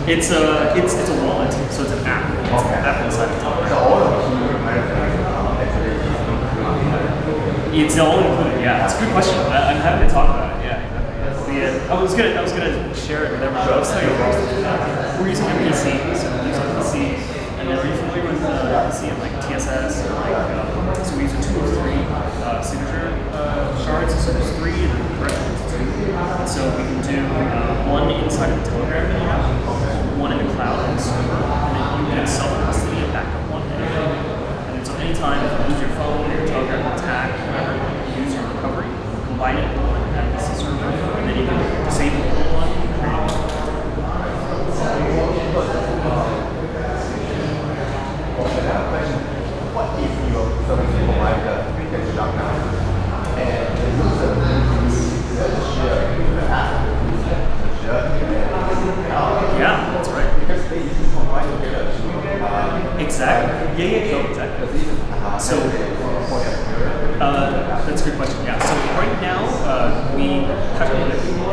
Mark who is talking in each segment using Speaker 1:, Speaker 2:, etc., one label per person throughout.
Speaker 1: It's a wallet, so it's an app. It's an app inside of Telegram. It's all included. Yeah, it's a good question. I'm happy to talk about it. Yeah. I was gonna share it with everyone. I'll tell you first. We're using MPC, so we're using MPC, and then are you familiar with MPC and like TSS? Or like, so we use a 2 of 3 signature shards. So there's 3 and then the rest is 2. And so we can do one inside of the Telegram app, one in the cloud on the server, and then you can self-custody and back up one anyway. And then so anytime if you lose your phone or your Telegram attack, whatever, you use your recovery, combine it with one MPC server, and then you can disable one and create one.
Speaker 2: What if your service provider gets shut down and the user share the app?
Speaker 1: Yeah, that's right.
Speaker 2: Because they use to provide the data to
Speaker 1: exactly. Yeah, exactly. So that's a good question. Yeah. So right now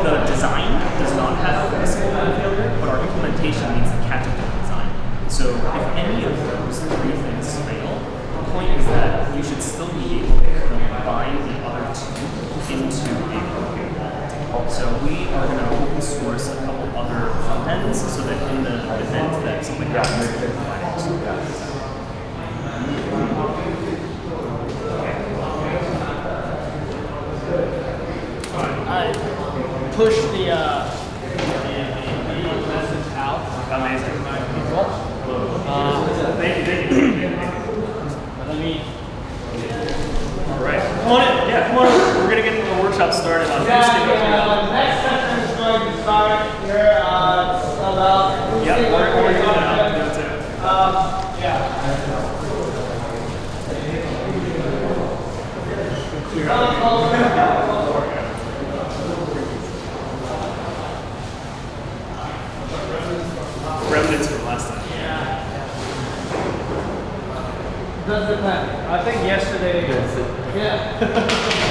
Speaker 1: the design does not have a single point of failure, but our implementation needs to catch up to the design. So if any of those 3 things fail, the point is that you should still be able to combine the other 2 into a broken wallet. So we are going to open source a couple other front ends so that in the event that something happens, we can combine it.
Speaker 3: I pushed the message out.
Speaker 1: Amazing.
Speaker 3: To my people.
Speaker 1: Thank you.
Speaker 3: Let me.
Speaker 1: All right. Come on in. Yeah, come on over. We're going to get the workshop started on
Speaker 3: Next session is going to start here about.
Speaker 1: Yeah, we're doing that. Remnants from last time.
Speaker 3: Does depend. I think yesterday. Yeah.